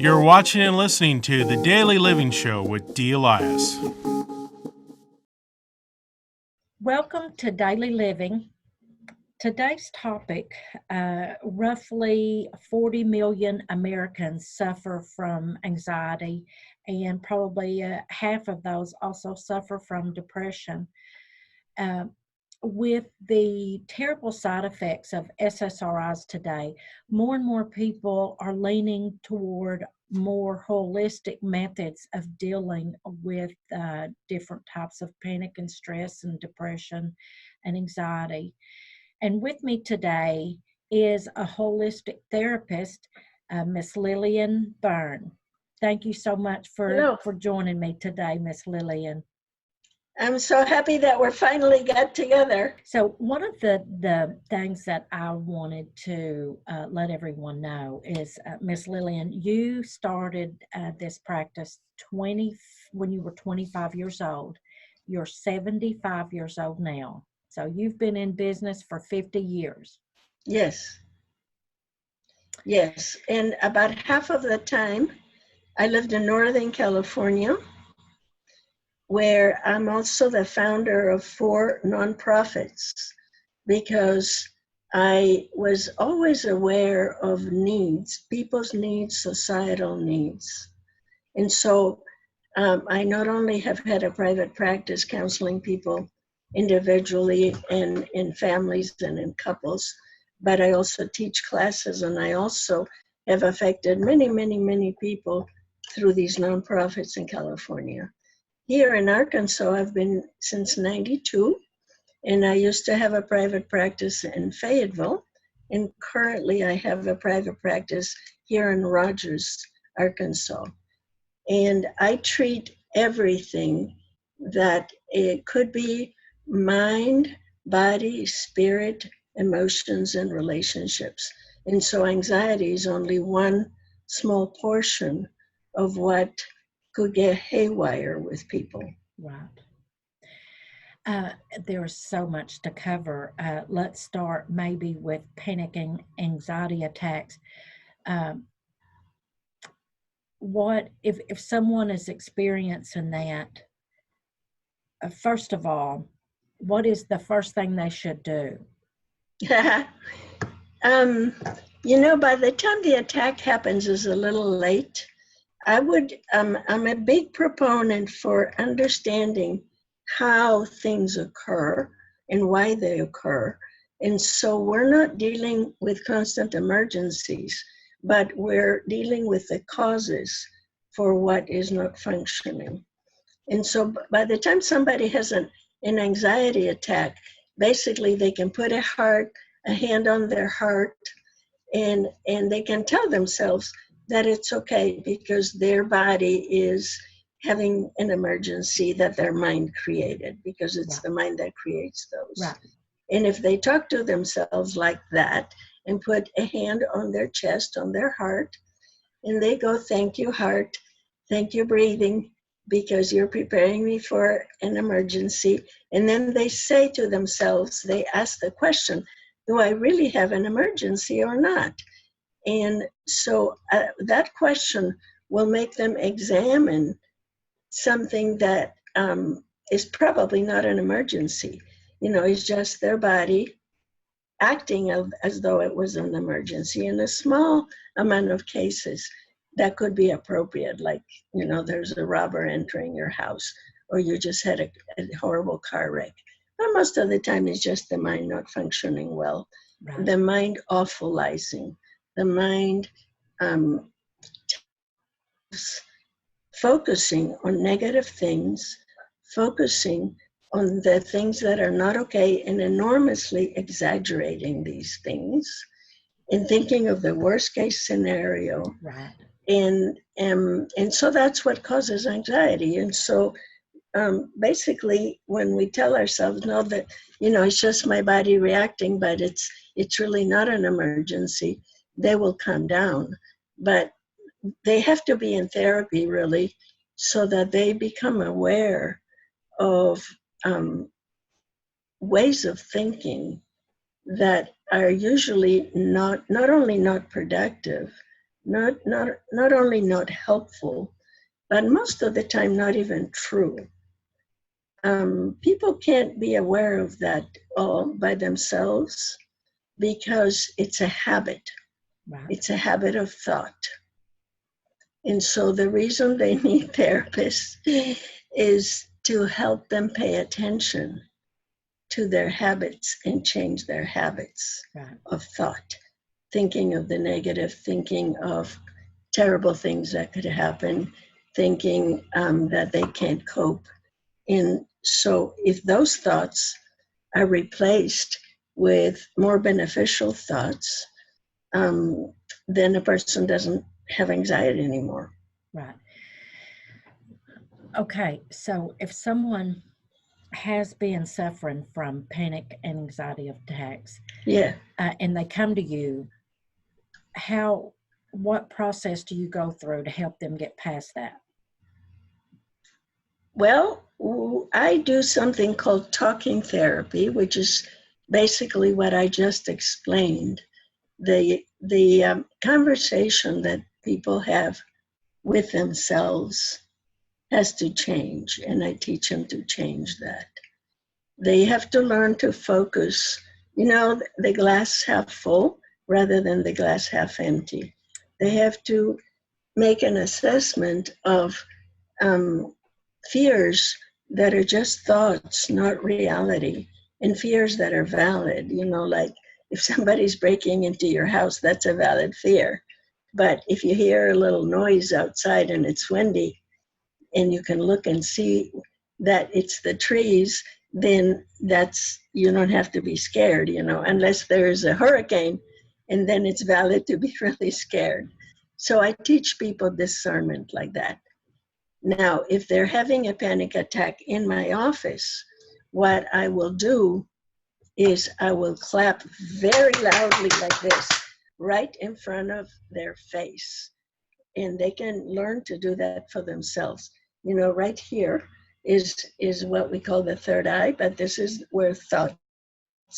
You're watching and listening to The Daily Living Show with D. Elias. Welcome to Daily Living. Today's topic, roughly 40 million Americans suffer from anxiety, and probably half of those also suffer from depression. With the terrible side effects of SSRIs today, more and more people are leaning toward more holistic methods of dealing with different types of panic and stress and depression and anxiety. And with me today is a holistic therapist, Miss Lilian Bern. Thank you so much for joining me today, Miss Lilian. I'm so happy that we're finally got together. So one of the things that I wanted to let everyone know is, Miss Lilian, you started this practice when you were 25 years old. You're 75 years old now. So you've been in business for 50 years. Yes. And about half of the time, I lived in Northern California, where I'm also the founder of 4 nonprofits, because I was always aware of needs, people's needs, societal needs. And so I not only have had a private practice counseling people individually and in families and in couples, but I also teach classes, and I also have affected many, many, many people through these nonprofits in California. Here in Arkansas, I've been since '92, and I used to have a private practice in Fayetteville, and currently I have a private practice here in Rogers, Arkansas. And I treat everything that it could be mind, body, spirit, emotions, and relationships. And so anxiety is only one small portion of what could get haywire with people. Right. There's so much to cover. Let's start maybe with panic and anxiety attacks. What if someone is experiencing that? First of all, what is the first thing they should do? By the time the attack happens is a little late. I'm a big proponent for understanding how things occur and why they occur. And so we're not dealing with constant emergencies, but we're dealing with the causes for what is not functioning. And so by the time somebody has an anxiety attack, basically they can put a hand on their heart, and they can tell themselves that it's okay because their body is having an emergency that their mind created, because it's the mind that creates those. Right. And if they talk to themselves like that and put a hand on their chest, on their heart, and they go, thank you, heart, thank you, breathing, because you're preparing me for an emergency. And then they say to themselves, they ask the question, do I really have an emergency or not? And so that question will make them examine something that is probably not an emergency. It's just their body acting as though it was an emergency. In a small amount of cases, that could be appropriate, like, there's a robber entering your house, or you just had a horrible car wreck. But most of the time, it's just the mind not functioning well, right. The mind awfulizing, the mind focusing on negative things, focusing on the things that are not okay, and enormously exaggerating these things, and thinking of the worst case scenario. Right. And so that's what causes anxiety. And so basically, when we tell ourselves, no, that, it's just my body reacting, but it's really not an emergency, they will calm down. But they have to be in therapy, really, so that they become aware of ways of thinking that are usually not only not productive, not only not helpful, but most of the time not even true. People can't be aware of that all by themselves because it's a habit. Right. It's a habit of thought. And so the reason they need therapists is to help them pay attention to their habits and change their habits Right. of thought, thinking of the negative, thinking of terrible things that could happen, thinking that they can't cope. And so if those thoughts are replaced with more beneficial thoughts, then a person doesn't have anxiety anymore. Right. Okay, so if someone has been suffering from panic and anxiety attacks, Yeah. and they come to you, what process do you go through to help them get past that? Well, I do something called talking therapy, which is basically what I just explained. The conversation that people have with themselves has to change, and I teach them to change that. They have to learn to focus, the glass half full rather than the glass half empty. They have to make an assessment of fears that are just thoughts, not reality, and fears that are valid. Like if somebody's breaking into your house, that's a valid fear. But if you hear a little noise outside and it's windy, and you can look and see that it's the trees, then you don't have to be scared, unless there's a hurricane, and then it's valid to be really scared. So I teach people discernment like that. Now, if they're having a panic attack in my office, what I will do is I will clap very loudly like this, right in front of their face. And they can learn to do that for themselves. Right here is what we call the third eye, but this is where thoughts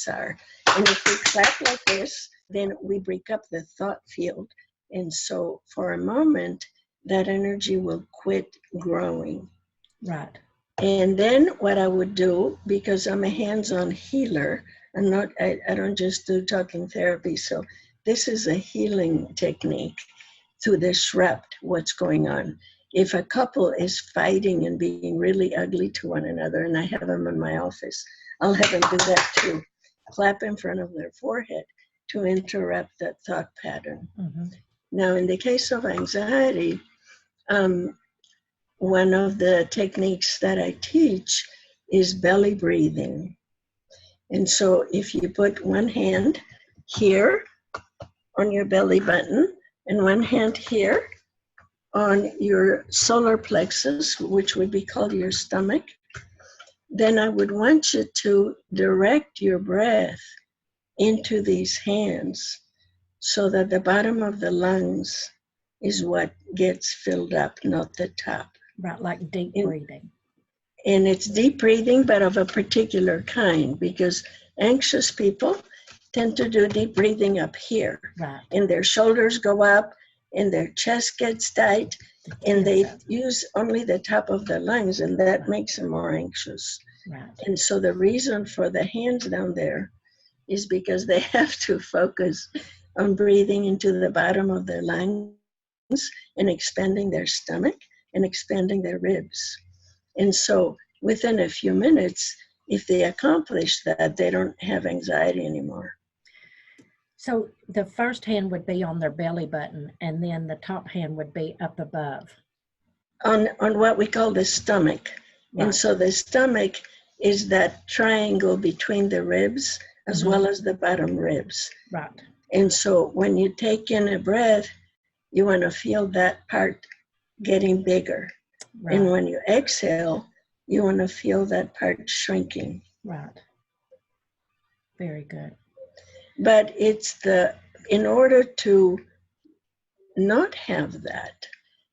are. And if we clap like this, then we break up the thought field. And so for a moment, that energy will quit growing. Right. And then what I would do, because I'm a hands-on healer, I don't just do talking therapy. So this is a healing technique to disrupt what's going on. If a couple is fighting and being really ugly to one another, and I have them in my office, I'll have them do that too. Clap in front of their forehead to interrupt that thought pattern. Mm-hmm. Now, in the case of anxiety, one of the techniques that I teach is belly breathing. And so if you put one hand here on your belly button and one hand here on your solar plexus, which would be called your stomach, then I would want you to direct your breath into these hands so that the bottom of the lungs is what gets filled up, not the top. Right, like deep breathing. And it's deep breathing, but of a particular kind, because anxious people tend to do deep breathing up here. Right. And their shoulders go up and their chest gets tight, and they use only the top of the lungs, and that makes them more anxious. Right. And so the reason for the hands down there is because they have to focus on breathing into the bottom of their lungs and expanding their stomach and expanding their ribs. And so within a few minutes, if they accomplish that, they don't have anxiety anymore. So the first hand would be on their belly button, and then the top hand would be up above. On what we call the stomach. Right. And so the stomach is that triangle between the ribs as well as the bottom ribs. Right. And so when you take in a breath, you want to feel that part getting bigger. Right. And when you exhale, you want to feel that part shrinking. Right. Very good. But in order to not have that,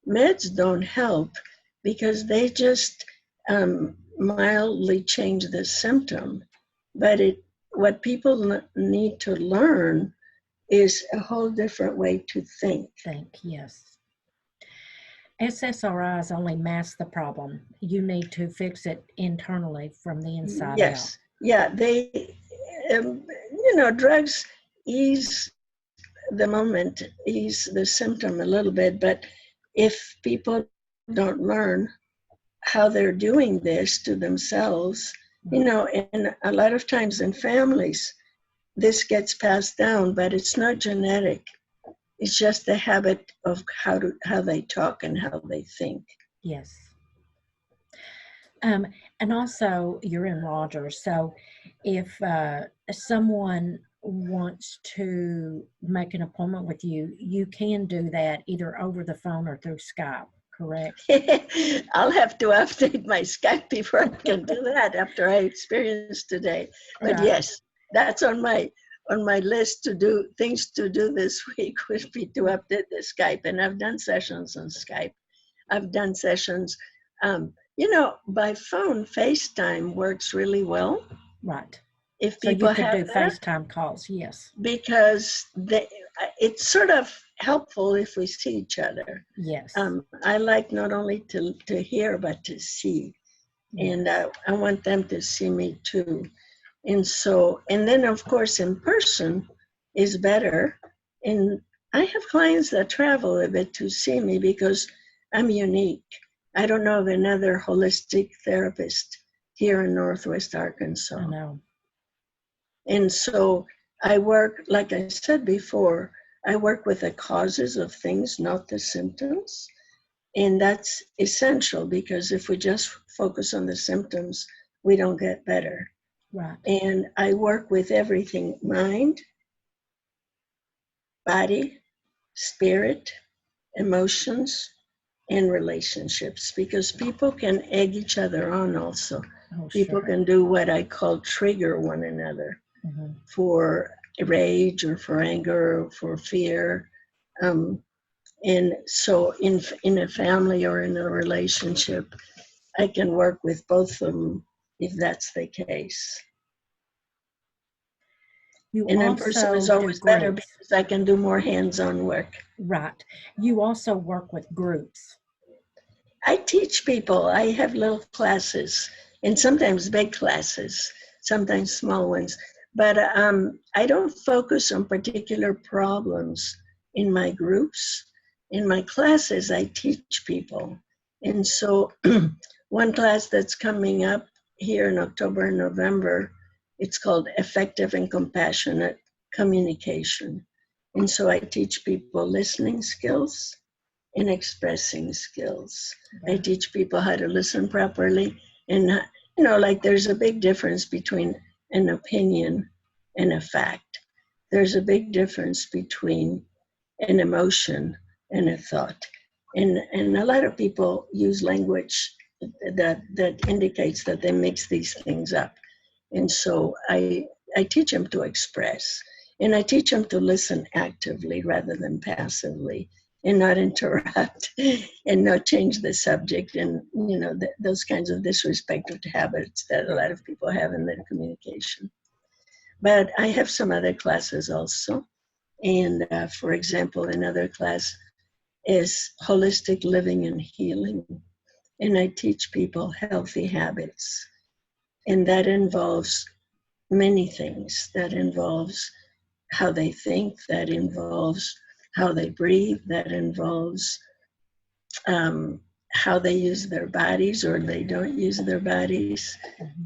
meds don't help because they just mildly change the symptom. But what people need to learn is a whole different way to think. Yes. SSRIs only mask the problem. You need to fix it internally from the inside out. Yes. Yeah, they, drugs ease the moment, ease the symptom a little bit, but if people don't learn how they're doing this to themselves, and a lot of times in families, this gets passed down, but it's not genetic. It's just the habit of how they talk and how they think. Yes. And also, you're in Rogers, so if someone wants to make an appointment with you, you can do that either over the phone or through Skype, correct? I'll have to update my Skype before I can do that after I experienced today. But Right. yes, that's on my list to do. Things to do this week would be to update the Skype. And I've done sessions on Skype. I've done sessions, by phone. FaceTime works really well. Right. If So people you could have do that, FaceTime calls, yes. because it's sort of helpful if we see each other. Yes. I like not only to hear, but to see. And Yes. I want them to see me too. And then of course in person is better. And I have clients that travel a bit to see me because I'm unique. I don't know of another holistic therapist here in Northwest Arkansas. I know. And so I work, like I said before, I work with the causes of things, not the symptoms. And that's essential, because if we just focus on the symptoms, we don't get better. Right. And I work with everything: mind, body, spirit, emotions, and relationships, because people can egg each other on also. Oh, People sure. can do what I call trigger one another for rage or for anger or for fear. And so in a family or in a relationship, I can work with both of them if that's the case. And in person is always better because I can do more hands-on work. Right. You also work with groups. I teach people. I have little classes, and sometimes big classes, sometimes small ones. But I don't focus on particular problems in my groups. In my classes, I teach people. And so one class that's coming up here in October and November, it's called Effective and Compassionate Communication. And so I teach people listening skills and expressing skills. I teach people how to listen properly. And, like there's a big difference between an opinion and a fact. There's a big difference between an emotion and a thought. And a lot of people use language that indicates that they mix these things up. And so I teach them to express, and I teach them to listen actively rather than passively, and not interrupt and not change the subject, and those kinds of disrespectful habits that a lot of people have in their communication. But I have some other classes also. And for example, another class is holistic living and healing. And I teach people healthy habits. And that involves many things. That involves how they think, that involves how they breathe, that involves how they use their bodies or they don't use their bodies,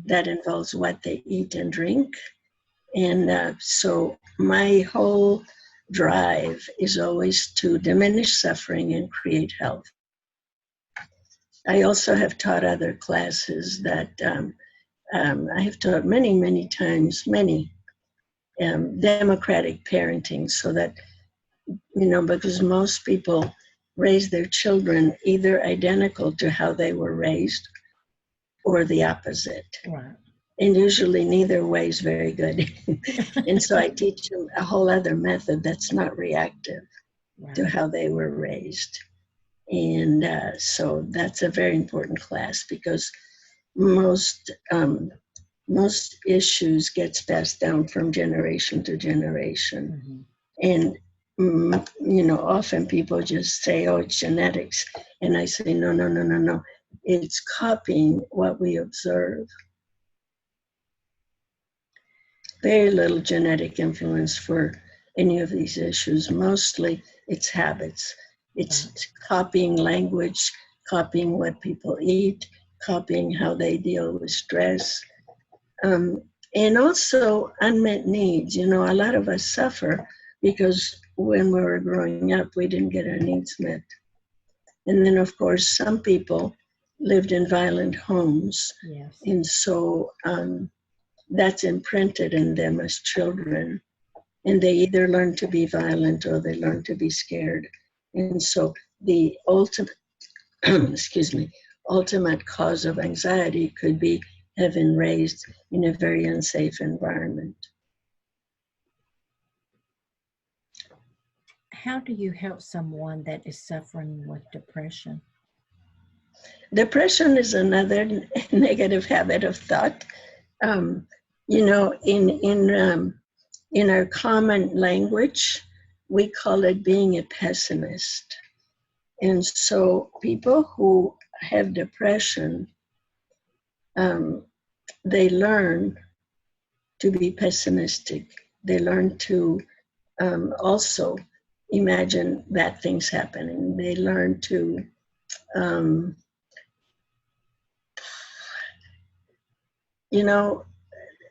that involves what they eat and drink. And so my whole drive is always to diminish suffering and create health. I also have taught other classes that I have taught many times, democratic parenting, so that, because most people raise their children either identical to how they were raised or the opposite. Right. And usually neither way is very good. And so I teach them a whole other method that's not reactive to how they were raised. And so that's a very important class, because most issues gets passed down from generation to generation. And, often people just say, oh, it's genetics. And I say, no, no, no, no, no. It's copying what we observe. Very little genetic influence for any of these issues. Mostly it's habits. It's copying language, copying what people eat, copying how they deal with stress. And also unmet needs. A lot of us suffer because when we were growing up, we didn't get our needs met. And then, of course, some people lived in violent homes. Yes. And so that's imprinted in them as children. And they either learn to be violent or they learn to be scared. And so the ultimate, ultimate cause of anxiety could be having raised in a very unsafe environment. How do you help someone that is suffering with depression? Depression is another negative habit of thought. In our common language, we call it being a pessimist. And so people who have depression, they learn to be pessimistic. They learn to also imagine bad things happening. They learn to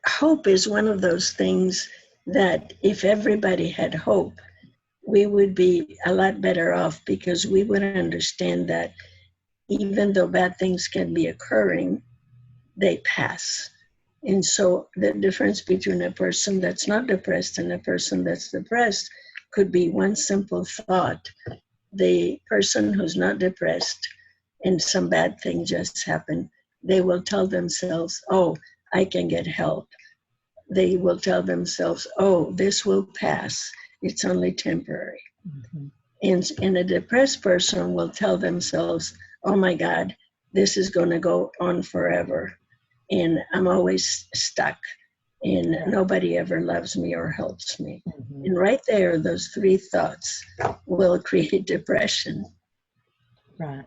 hope is one of those things that if everybody had hope, we would be a lot better off, because we would understand that even though bad things can be occurring, they pass. And so the difference between a person that's not depressed and a person that's depressed could be one simple thought. The person who's not depressed and some bad thing just happened, they will tell themselves, oh, I can get help. They will tell themselves, oh, this will pass. It's only temporary. Mm-hmm. And a depressed person will tell themselves, oh my God, this is going to go on forever. And I'm always stuck. And nobody ever loves me or helps me. Mm-hmm. And right there, those three thoughts will create depression. Right.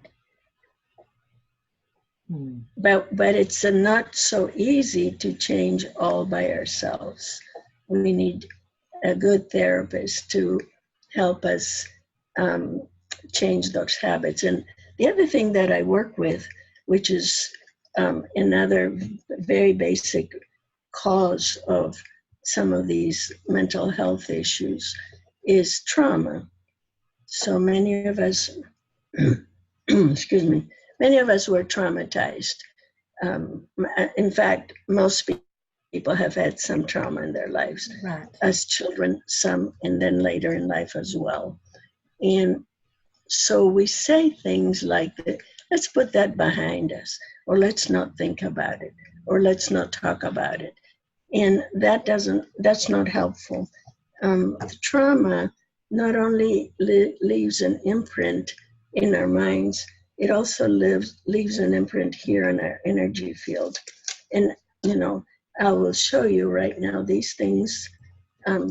Hmm. But it's not so easy to change all by ourselves. We need a good therapist to help us change those habits. And the other thing that I work with, which is another very basic cause of some of these mental health issues, is trauma. So many of us, many of us were traumatized. In fact, most people have had some trauma in their lives. Right. As children, some, and then later in life as well. And so we say things like, let's put that behind us, or let's not think about it, or let's not talk about it. And that's not helpful. Trauma not only leaves an imprint in our minds, it also leaves an imprint here in our energy field. And, I will show you right now these things.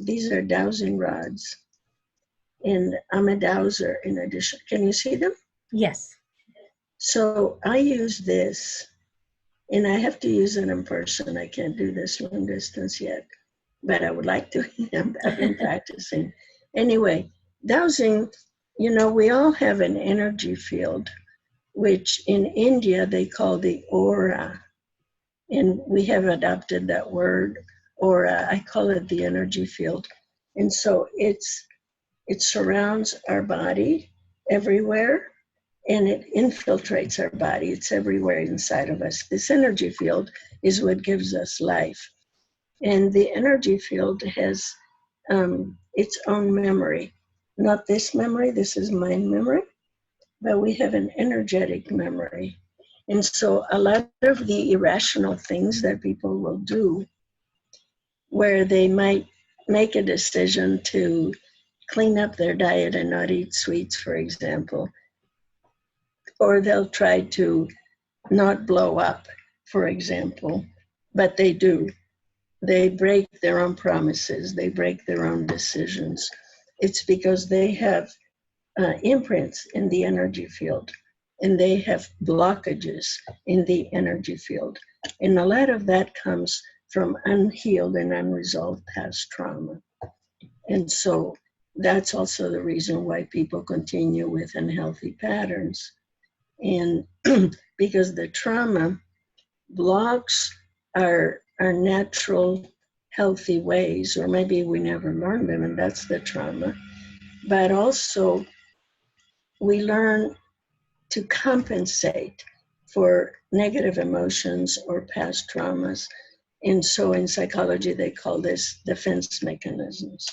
These are dowsing rods. And I'm a dowser in addition. Can you see them? Yes. So I use this, and I have to use it in person. I can't do this long distance yet, but I would like to. I've been practicing. Anyway, dowsing, we all have an energy field, which in India they call the aura. And we have adopted that word, aura. I call it the energy field. And so it surrounds our body everywhere, and it infiltrates our body. It's everywhere inside of us. This energy field is what gives us life. And the energy field has its own memory. Not this memory, this is mind memory, but we have an energetic memory. And so a lot of the irrational things that people will do, where they might make a decision to clean up their diet and not eat sweets, for example, or they'll try to not blow up, for example, but they do. They break their own promises. They break their own decisions. it's because they have imprints in the energy field, and they have blockages in the energy field. And a lot of that comes from unhealed and unresolved past trauma. And so that's also the reason why people continue with unhealthy patterns. And because the trauma blocks our natural healthy ways, or maybe we never learned them, and that's the trauma. But also we learn to compensate for negative emotions or past traumas. And so in psychology, they call this defense mechanisms.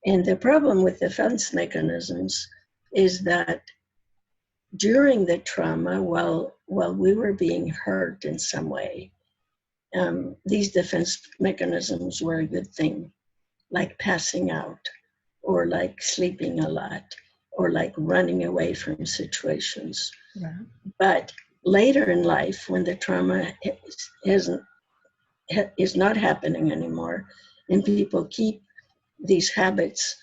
And the problem with defense mechanisms is that during the trauma, while we were being hurt in some way, these defense mechanisms were a good thing, like passing out, or like sleeping a lot, or like running away from situations. Right. But later in life, when the trauma is not happening anymore, and people keep these habits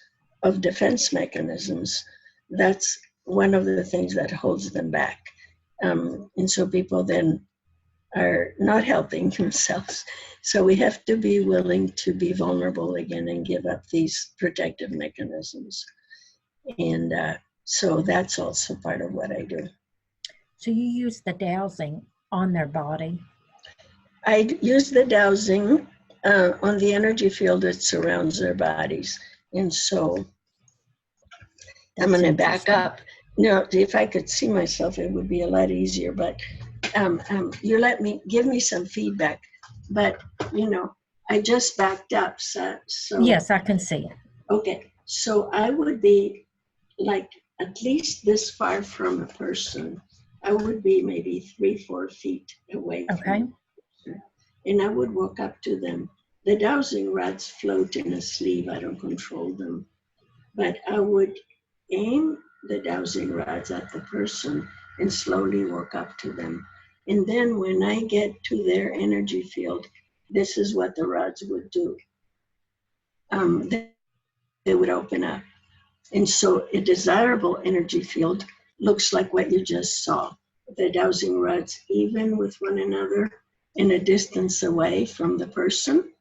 of defense mechanisms, that's one of the things that holds them back. And so people then are not helping themselves. So we have to be willing to be vulnerable again and give up these protective mechanisms. And so that's also part of what I do. So you use the dowsing on their body? I use the dowsing on the energy field that surrounds their bodies. And so I'm going to back up. No, if I could see myself, it would be a lot easier. But you give me some feedback. But, I just backed up. So Yes, I can see it. Okay. So I would be like at least this far from a person. I would be maybe 3-4 feet away from them. And I would walk up to them. The dowsing rods float in a sleeve. I don't control them. But I would aim the dowsing rods at the person and slowly walk up to them. And then when I get to their energy field, this is what the rods would do. They would open up. And so a desirable energy field looks like what you just saw. The dowsing rods even with one another in a distance away from the person,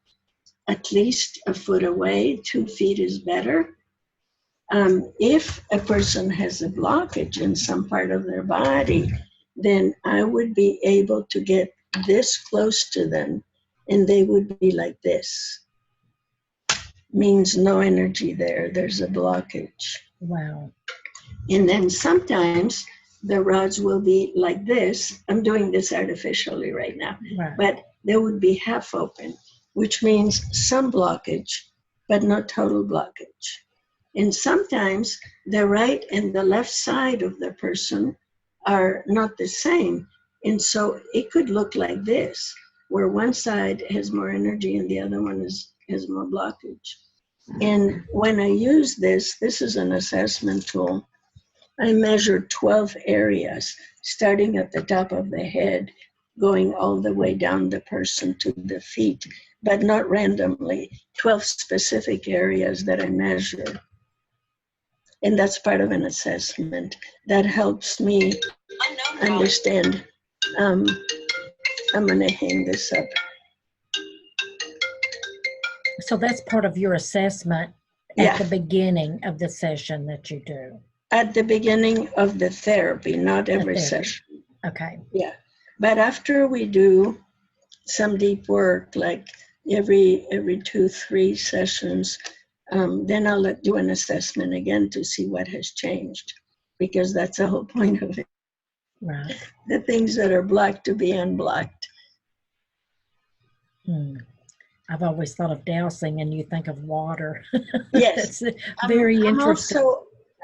at least a foot away. 2 feet is better. If a person has a blockage in some part of their body, then I would be able to get this close to them and they would be like this. Means no energy there. There's a blockage. Wow. And then sometimes the rods will be like this. I'm doing this artificially right now. Right. But they would be half open, which means some blockage, but not total blockage. And sometimes the right and the left side of the person are not the same. And so it could look like this, where one side has more energy and the other one has more blockage. And when I use this is an assessment tool. I measured 12 areas, starting at the top of the head, going all the way down the person to the feet, but not randomly, 12 specific areas that I measured. And that's part of an assessment that helps me understand. I'm going to hang this up. So that's part of your assessment at the beginning of the session that you do. At the beginning of the therapy, not every session. Okay. Yeah. But after we do some deep work, like every 2-3 sessions, then I'll do an assessment again to see what has changed, because that's the whole point of it. Right. The things that are blocked to be unblocked. I've always thought of dowsing and you think of water. Yes. That's very interesting.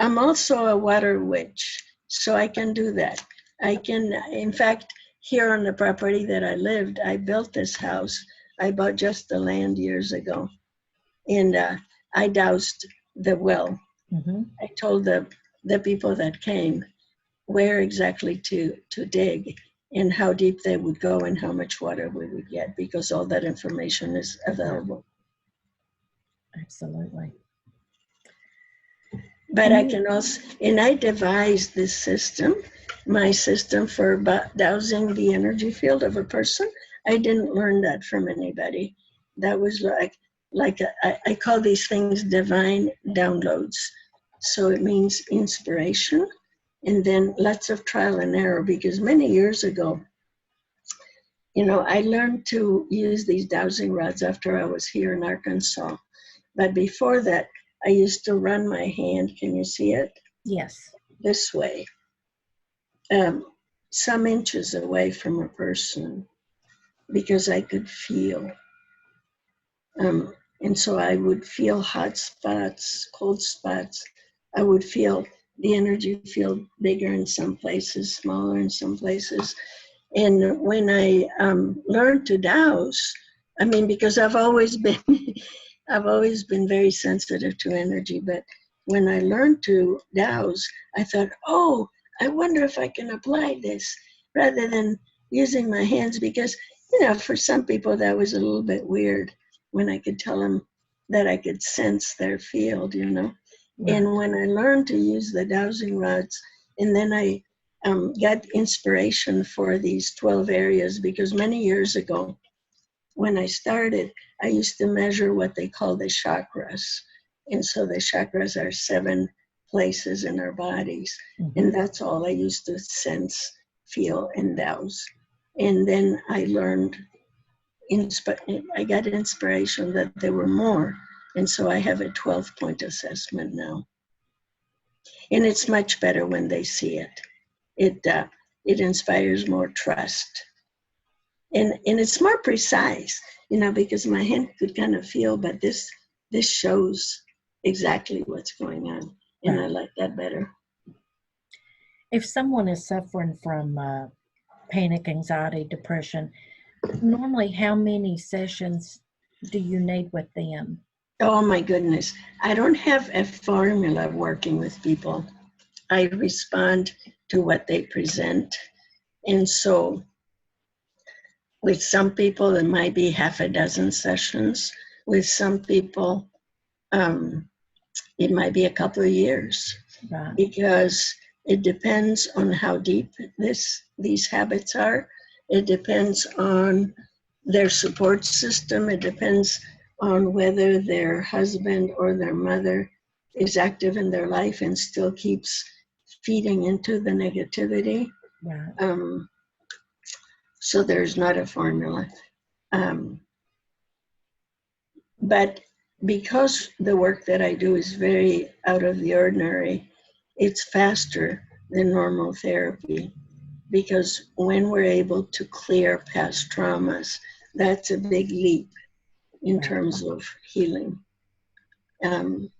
I'm also a water witch, so I can do that. I can, in fact, here on the property that I lived, I built this house. I bought just the land years ago. And I doused the well. Mm-hmm. I told the people that came where exactly to dig and how deep they would go and how much water we would get, because all that information is available. Absolutely. But I can also, and I devised this system, my system for dowsing the energy field of a person. I didn't learn that from anybody. That was I call these things divine downloads. So it means inspiration, and then lots of trial and error, because many years ago, I learned to use these dowsing rods after I was here in Arkansas. But before that, I used to run my hand, can you see it? Yes. This way, some inches away from a person, because I could feel. And so I would feel hot spots, cold spots. I would feel the energy field bigger in some places, smaller in some places. And when I learned to douse, because I've always been very sensitive to energy, but when I learned to douse, I thought, oh, I wonder if I can apply this rather than using my hands, because, for some people that was a little bit weird when I could tell them that I could sense their field, Right. And when I learned to use the dowsing rods, and then I got inspiration for these 12 areas, because many years ago, when I started, I used to measure what they call the chakras. And so the chakras are 7 places in our bodies. Mm-hmm. And that's all I used to sense, feel, and douse. And then I learned, I got inspiration that there were more. And so I have a 12-point assessment now. And it's much better when they see it. It inspires more trust. And it's more precise, because my hand could kind of feel, but this shows exactly what's going on. And I like that better. If someone is suffering from panic, anxiety, depression, normally how many sessions do you need with them? Oh my goodness. I don't have a formula working with people. I respond to what they present. And so with some people, it might be half a dozen sessions. With some people, it might be a couple of years. Right. Because it depends on how deep these habits are. It depends on their support system. It depends on whether their husband or their mother is active in their life and still keeps feeding into the negativity. Right. So there's not a formula. But because the work that I do is very out of the ordinary, it's faster than normal therapy, because when we're able to clear past traumas, that's a big leap in terms of healing. And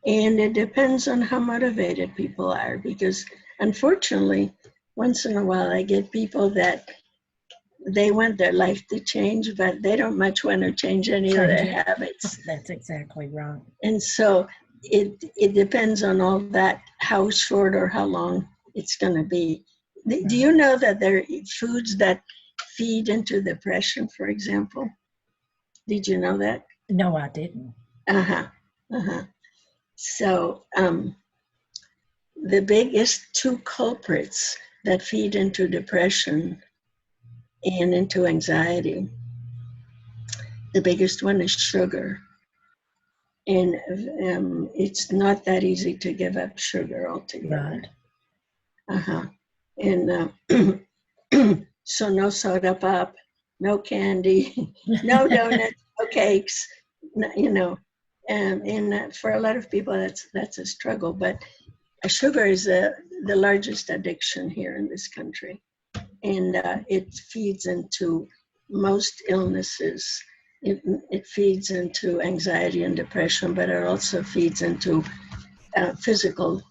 it depends on how motivated people are, because unfortunately, once in a while I get people that they want their life to change, but they don't much want to change any of their habits. That's exactly right. And so it depends on all that, how short or how long it's going to be. Do you know that there are foods that feed into depression, for example? Did you know that? No, I didn't. So the biggest 2 culprits that feed into depression and into anxiety, the biggest one is sugar. And it's not that easy to give up sugar altogether. Right. And so no soda pop, no candy, no donuts, no cakes, and for a lot of people that's a struggle. But sugar is the largest addiction here in this country, and it feeds into most illnesses. It feeds into anxiety and depression, but it also feeds into physical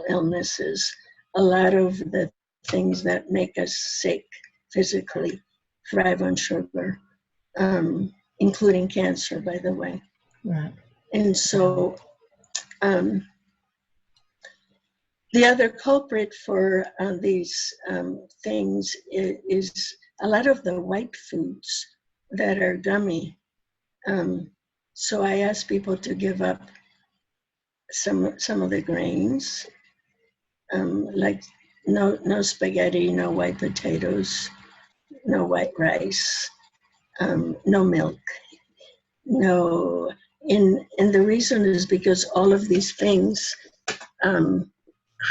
illnesses. A lot of the things that make us sick physically thrive on sugar, including cancer, by the way. Right. And so the other culprit for these things is a lot of the white foods that are gummy. So I ask people to give up some of the grains, like no spaghetti, no white potatoes, no white rice, no milk, no. And the reason is because all of these things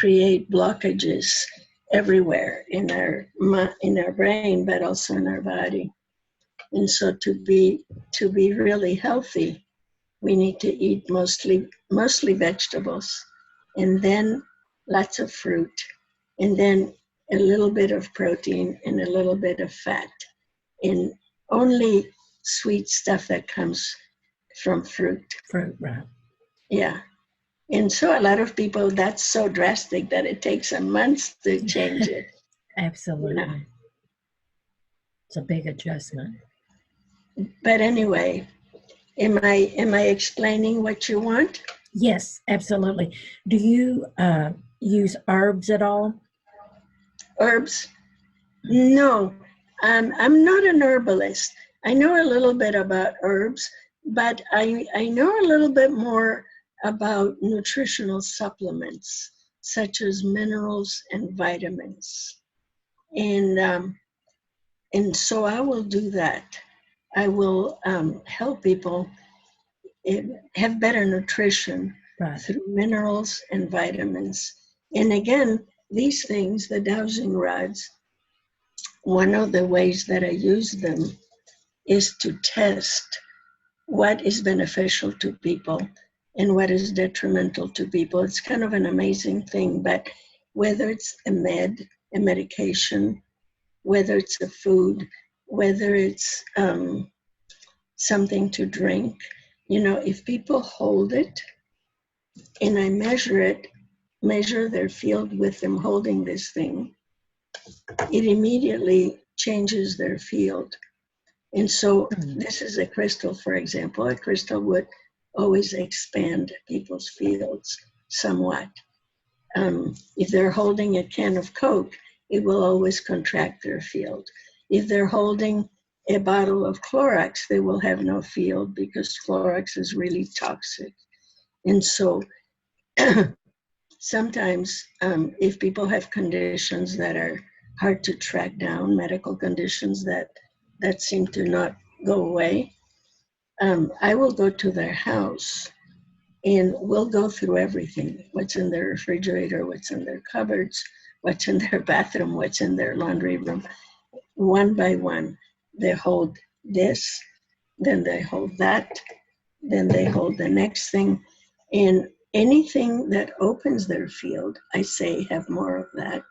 create blockages everywhere in our brain, but also in our body. And so to be really healthy, we need to eat mostly vegetables, and then lots of fruit, and then a little bit of protein and a little bit of fat, and only sweet stuff that comes from fruit. Fruit, right. Yeah. And so a lot of people, that's so drastic that it takes a month to change it. Absolutely. You know? It's a big adjustment. But anyway, am I explaining what you want? Yes, absolutely. Do you use herbs at all? Herbs? No, I'm not an herbalist. I know a little bit about herbs, but I know a little bit more about nutritional supplements, such as minerals and vitamins. And so I will do that. I will help people have better nutrition through minerals and vitamins. And again, these things, the dowsing rods, one of the ways that I use them is to test what is beneficial to people and what is detrimental to people. It's kind of an amazing thing, but whether it's a medication, whether it's a food, whether it's something to drink, if people hold it and I measure their field with them holding this thing, it immediately changes their field. And so this is a crystal, for example. A crystal would always expand people's fields somewhat. If they're holding a can of Coke, it will always contract their field. If they're holding a bottle of Clorox, they will have no field because Clorox is really toxic. And so sometimes if people have conditions that are hard to track down, medical conditions that seem to not go away, I will go to their house and we'll go through everything, what's in their refrigerator, what's in their cupboards, what's in their bathroom, what's in their laundry room. One by one, they hold this, then they hold that, then they hold the next thing. And anything that opens their field, I say have more of that.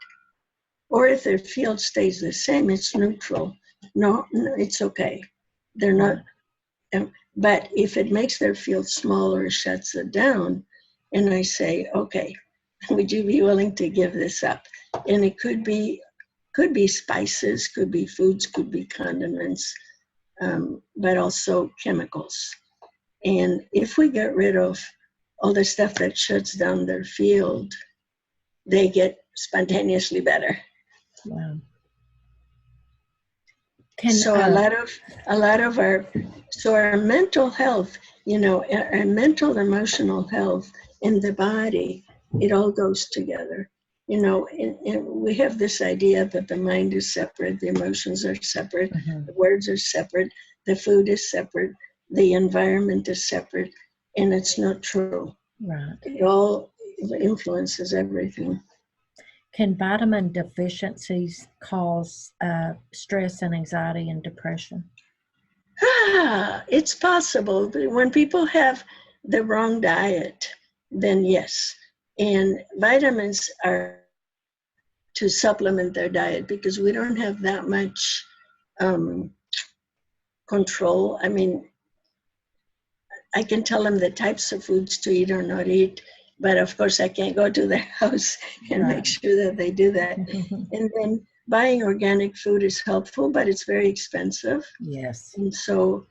Or if their field stays the same, it's neutral. No, it's okay. They're not, but if it makes their field smaller, shuts it down, and I say, okay, would you be willing to give this up? And it could be spices, could be foods, could be condiments, but also chemicals. And if we get rid of all the stuff that shuts down their field, they get spontaneously better. Wow. So a lot of our mental health, our mental, emotional health in the body, it all goes together. And we have this idea that the mind is separate, the emotions are separate, the words are separate, the food is separate, the environment is separate, and it's not true. Right. It all influences everything. Can vitamin deficiencies cause stress and anxiety and depression? It's possible. When people have the wrong diet, then yes. And vitamins are to supplement their diet because we don't have that much control. I mean, I can tell them the types of foods to eat or not eat, but of course I can't go to their house and make sure that they do that. And then buying organic food is helpful, but it's very expensive. Yes. And so,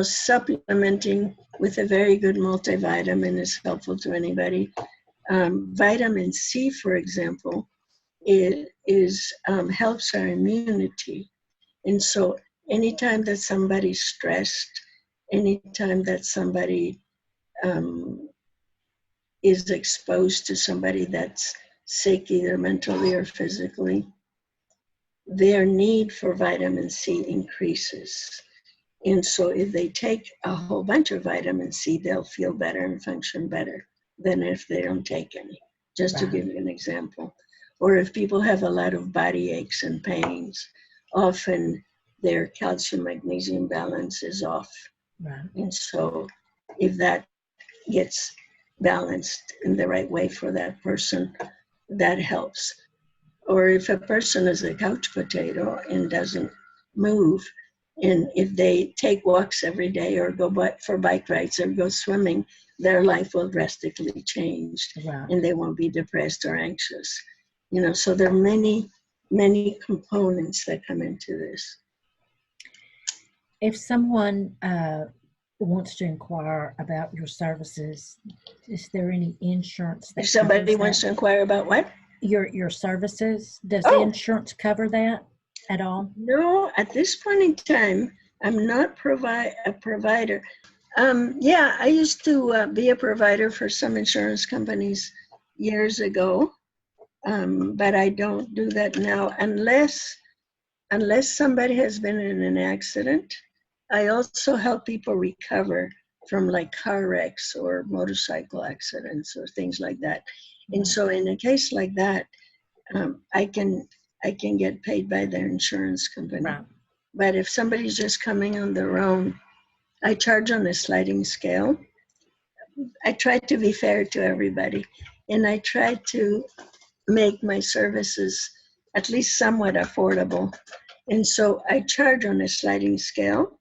supplementing with a very good multivitamin is helpful to anybody. Vitamin C, for example, helps our immunity. And so anytime that somebody's stressed, anytime that somebody is exposed to somebody that's sick, either mentally or physically, their need for vitamin C increases. And so if they take a whole bunch of vitamin C, they'll feel better and function better than if they don't take any, just to give you an example. Or if people have a lot of body aches and pains, often their calcium magnesium balance is off. Right. And so if that gets balanced in the right way for that person, that helps. Or if a person is a couch potato and doesn't move, and if they take walks every day or go for bike rides or go swimming, their life will drastically change. Right. And they won't be depressed or anxious. You know, so there are many, many components that come into this. If someone wants to inquire about your services, is there any insurance that If somebody covers wants that? to inquire about what? Your services, does Oh. insurance cover that at all? No, at this point in time, I'm not a provider. Yeah, I used to be a provider for some insurance companies years ago, but I don't do that now unless somebody has been in an accident. I also help people recover from like car wrecks or motorcycle accidents or things like that. And so in a case like that, I can get paid by their insurance company. Right. But if somebody's just coming on their own, I charge on a sliding scale. I try to be fair to everybody, and I try to make my services at least somewhat affordable. And so I charge on a sliding scale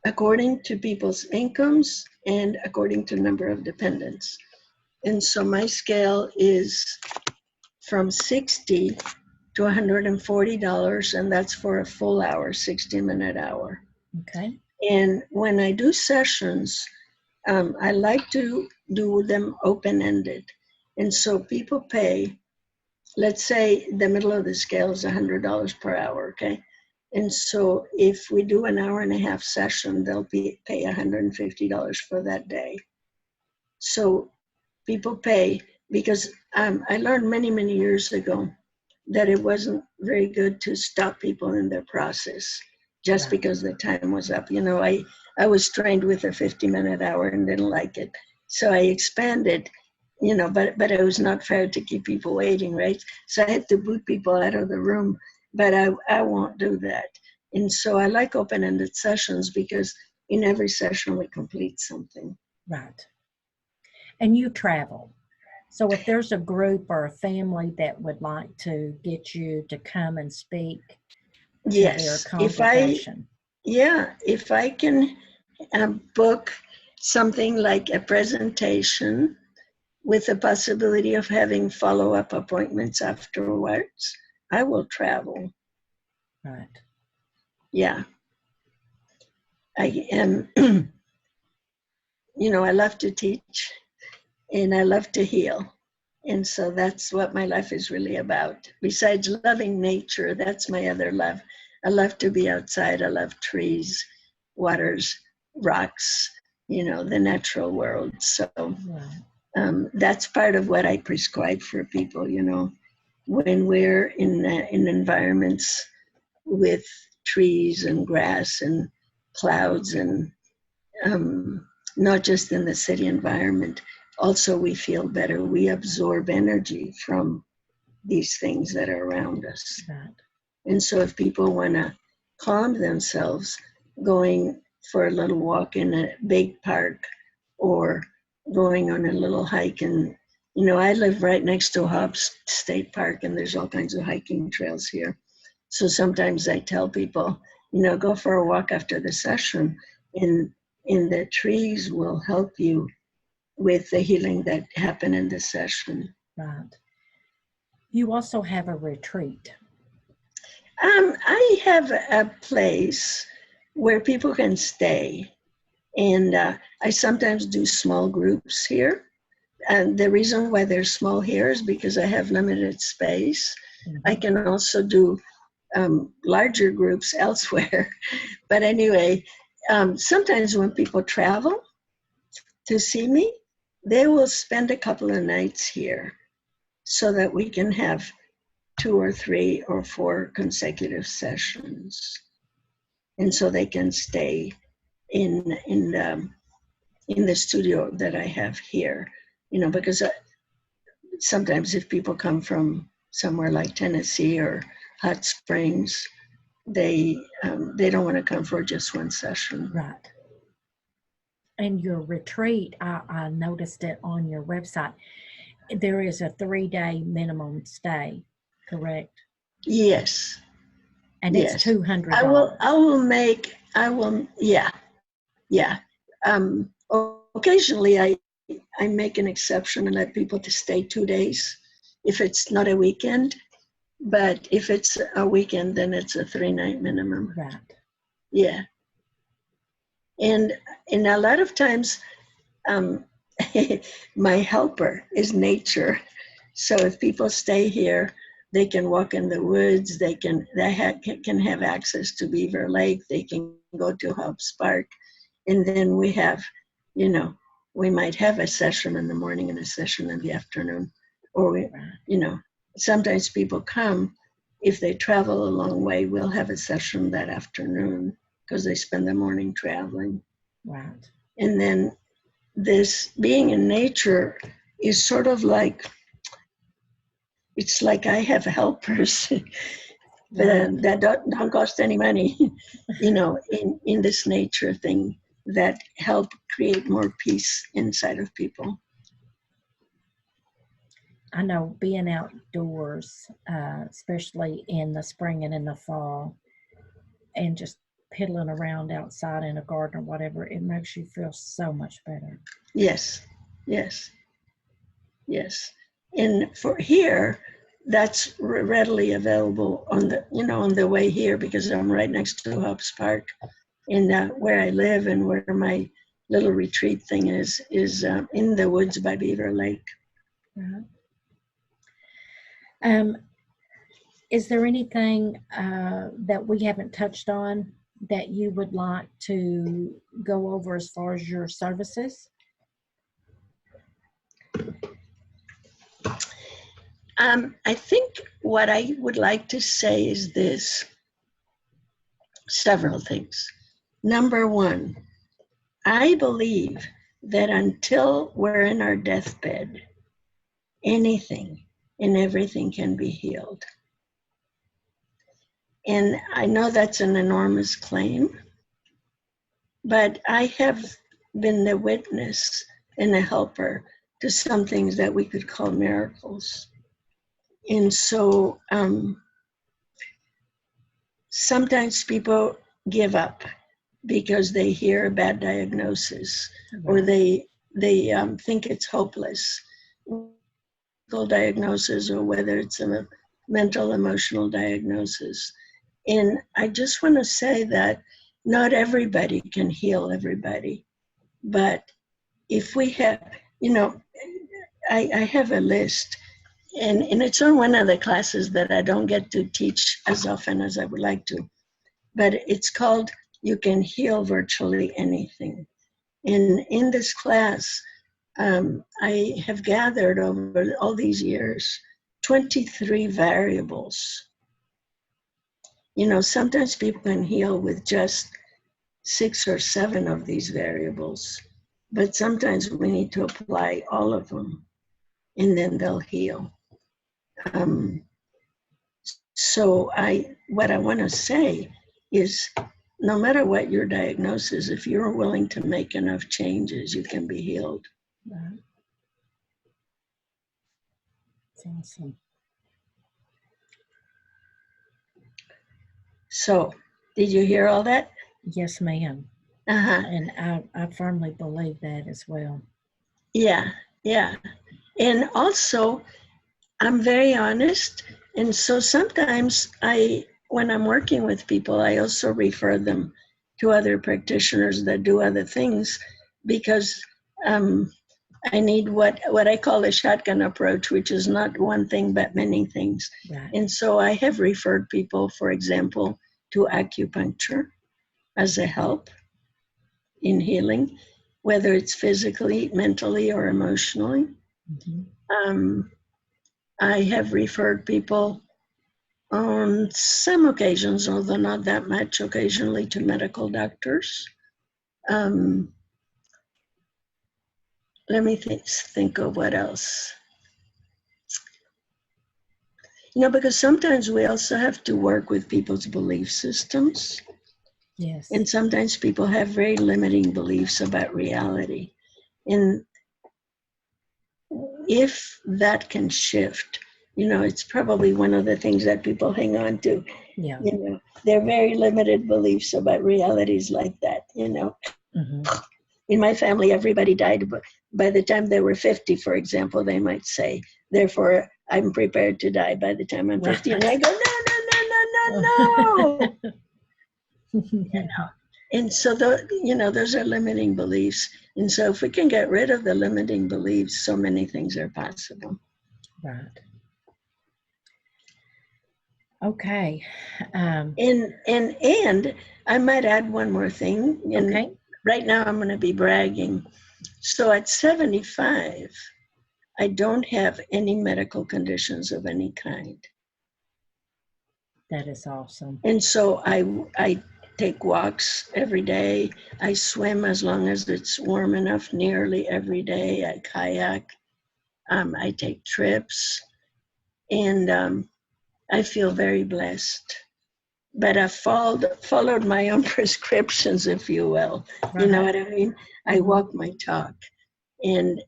according to people's incomes and according to number of dependents. And so my scale is from $60 to $140, and that's for a full hour, 60-minute hour. Okay. And when I do sessions, I like to do them open-ended. And so people pay, let's say the middle of the scale is $100 per hour, okay? And so if we do an hour and a half session, they'll pay $150 for that day. So people pay because I learned many, many years ago that it wasn't very good to stop people in their process just because the time was up. You know, I was trained with a 50-minute hour and didn't like it. So I expanded, you know, but it was not fair to keep people waiting, right? So I had to boot people out of the room, but I won't do that. And so I like open-ended sessions because in every session we complete something. Right. And you travel. So if there's a group or a family that would like to get you to come and speak to their Yes, congregation. if I can book something like a presentation with the possibility of having follow-up appointments afterwards, I will travel. Right. Yeah. I am, you know, I love to teach and I love to heal. And so that's what my life is really about. Besides loving nature, that's my other love. I love to be outside. I love trees, waters, rocks, you know, the natural world. So that's part of what I prescribe for people, you know, when we're in environments with trees and grass and clouds and not just in the city environment. Also, we feel better. We absorb energy from these things that are around us. Right. And so if people want to calm themselves, going for a little walk in a big park or going on a little hike. And, you know, I live right next to Hobbs State Park, and there's all kinds of hiking trails here. So sometimes I tell people, you know, go for a walk after the session, and the trees will help you with the healing that happened in the session. Right. You also have a retreat. I have a place where people can stay, and I sometimes do small groups here. And the reason why they're small here is because I have limited space. Mm-hmm. I can also do larger groups elsewhere. But anyway, sometimes when people travel to see me, they will spend a couple of nights here so that we can have 2 or 3 or 4 consecutive sessions. And so they can stay in the studio that I have here, because sometimes if people come from somewhere like Tennessee or Hot Springs, they don't want to come for just one session. Right. And your retreat, I noticed it on your website. There is a 3-day minimum stay, correct? Yes. And yes. it's $200. Yeah. Occasionally I make an exception and let people to stay 2 days if it's not a weekend. But if it's a weekend, then it's a 3-night minimum. Right. Yeah. And a lot of times, my helper is nature. So if people stay here, they can walk in the woods. They can have access to Beaver Lake. They can go to Hobbs Park, and then we have, we might have a session in the morning and a session in the afternoon, or sometimes people come. If they travel a long way, we'll have a session that afternoon because they spend the morning traveling. Right. And then this being in nature is sort of like, it's like I have helpers that don't cost any money, in this nature thing that help create more peace inside of people. I know being outdoors, especially in the spring and in the fall, and just piddling around outside in a garden or whatever, it makes you feel so much better. Yes. And for here, that's readily available on the way here, because I'm right next to Hobbs Park, and where I live and where my little retreat thing is in the woods by Beaver Lake. Right. Is there anything that we haven't touched on that you would like to go over as far as your services? I think what I would like to say is this: several things. Number one, I believe that until we're in our deathbed, anything and everything can be healed. And I know that's an enormous claim, but I have been the witness and a helper to some things that we could call miracles. And so sometimes people give up because they hear a bad diagnosis, or they think it's hopeless. Diagnosis, or whether it's a mental, emotional diagnosis. And I just want to say that not everybody can heal everybody. But if we have, I have a list, and it's on one of the classes that I don't get to teach as often as I would like to, but it's called You Can Heal Virtually Anything. And in this class, I have gathered over all these years 23 variables. Sometimes people can heal with just 6 or 7 of these variables, but sometimes we need to apply all of them, and then they'll heal. So what I want to say is, no matter what your diagnosis, if you're willing to make enough changes, you can be healed. Right. That's awesome. So, did you hear all that? Yes, ma'am. Uh-huh. And I firmly believe that as well. Yeah. And also, I'm very honest. And so sometimes when I'm working with people, I also refer them to other practitioners that do other things, because I need what I call a shotgun approach, which is not one thing, but many things. Right. And so I have referred people, for example, to acupuncture as a help in healing. whether it's physically, mentally, or emotionally. I have referred people on some occasions, although not that much, occasionally to medical doctors. Let me think of what else. Because sometimes we also have to work with people's belief systems. Yes. And sometimes people have very limiting beliefs about reality. And if that can shift, it's probably one of the things that people hang on to. Yeah. They're very limited beliefs about realities like that, In my family, everybody died by the time they were 50, for example, they might say. Therefore, I'm prepared to die by the time I'm 50. Right. And I go, no. And so, those are limiting beliefs. And so if we can get rid of the limiting beliefs, so many things are possible. Right. Okay. And I might add one more thing. Okay. Right now I'm going to be bragging. So at 75, I don't have any medical conditions of any kind. That is awesome. And so I take walks every day. I swim as long as it's warm enough nearly every day. I kayak. I take trips. And I feel very blessed. But I followed my own prescriptions, if you will. Right. You know what I mean? I walk my talk. And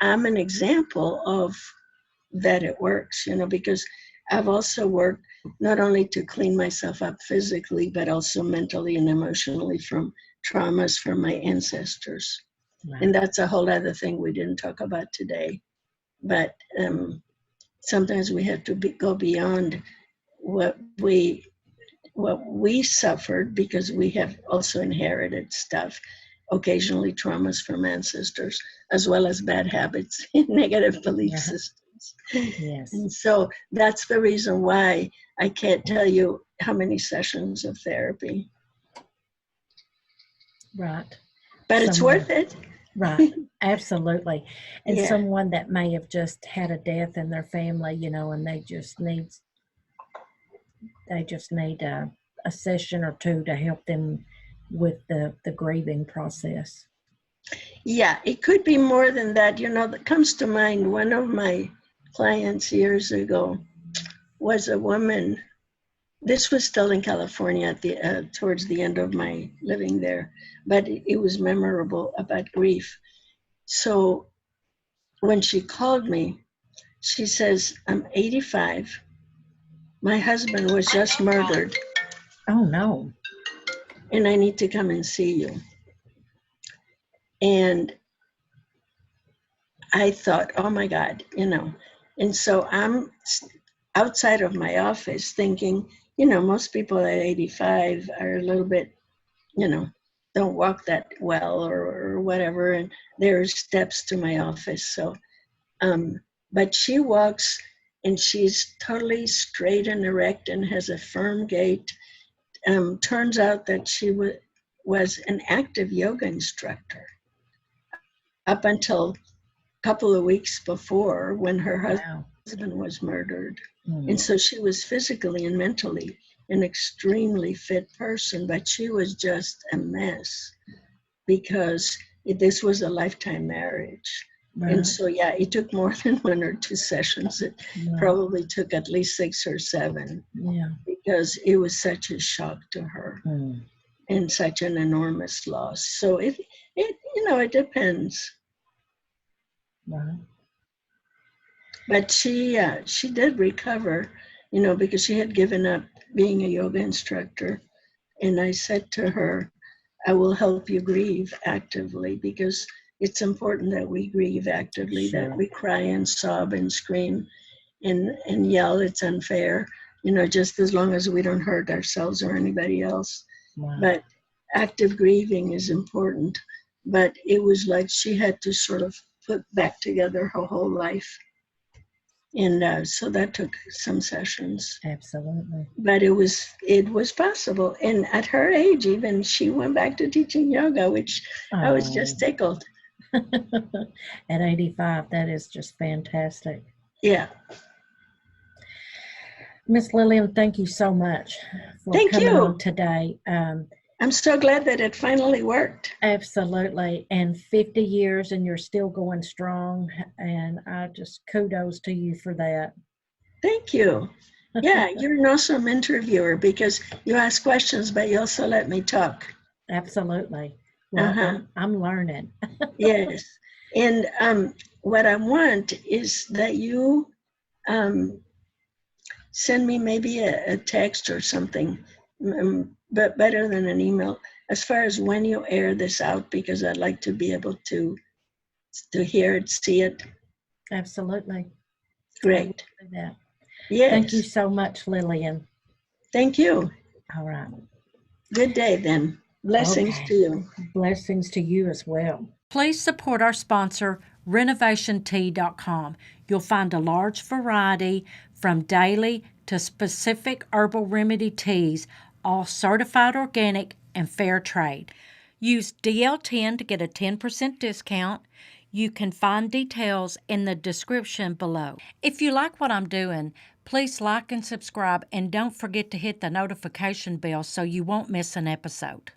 I'm an example of that it works, because I've also worked not only to clean myself up physically, but also mentally and emotionally from traumas from my ancestors. Right. And that's a whole other thing we didn't talk about today. But sometimes we have to go beyond what we suffered, because we have also inherited stuff, occasionally traumas from ancestors, as well as bad habits and negative belief systems. Yes. And so that's the reason why I can't tell you how many sessions of therapy. Right. But it's worth it. Right. Absolutely. And someone that may have just had a death in their family, and they just need a session or two to help them with the grieving process. Yeah, it could be more than that. That comes to mind. One of my clients years ago was a woman. This was still in California at towards the end of my living there, but it was memorable about grief. So when she called me, she says, I'm 85. My husband was just murdered. Oh, no. And I need to come and see you. And I thought, oh my God, And so I'm outside of my office thinking, most people at 85 are a little bit, don't walk that well or whatever. And there are steps to my office. So, but she walks and she's totally straight and erect and has a firm gait. Turns out that she was an active yoga instructor up until a couple of weeks before, when her husband was murdered. And so she was physically and mentally an extremely fit person, but she was just a mess because this was a lifetime marriage. Right. And so, it took more than 1 or 2 sessions. It probably took at least 6 or 7 because it was such a shock to her and such an enormous loss. So it depends. Right. But she did recover, because she had given up being a yoga instructor. And I said to her, I will help you grieve actively, because it's important that we grieve actively, that we cry and sob and scream and yell. It's unfair, just as long as we don't hurt ourselves or anybody else. Wow. But active grieving is important. But it was like she had to sort of put back together her whole life. And so that took some sessions. Absolutely. But it was possible. And at her age, even she went back to teaching yoga, which I was just tickled. At 85, that is just fantastic. Yeah. Miss Lilian, thank you so much for Thank coming you. on today. I'm so glad that it finally worked. Absolutely. And 50 years and you're still going strong. And I just kudos to you for that. Thank you. Yeah, you're an awesome interviewer because you ask questions, but you also let me talk. Absolutely. Well, I'm learning. Yes. And what I want is that you send me maybe a text or something, but better than an email, as far as when you air this out, because I'd like to be able to hear it, see it. Absolutely. Great. I will do that. Yes. Thank you so much, Lilian. Thank you. All right. Good day then. Blessings to you. Blessings to you as well. Please support our sponsor, renovationtea.com. You'll find a large variety from daily to specific herbal remedy teas, all certified organic and fair trade. Use DL10 to get a 10% discount. You can find details in the description below. If you like what I'm doing, please like and subscribe, and don't forget to hit the notification bell so you won't miss an episode.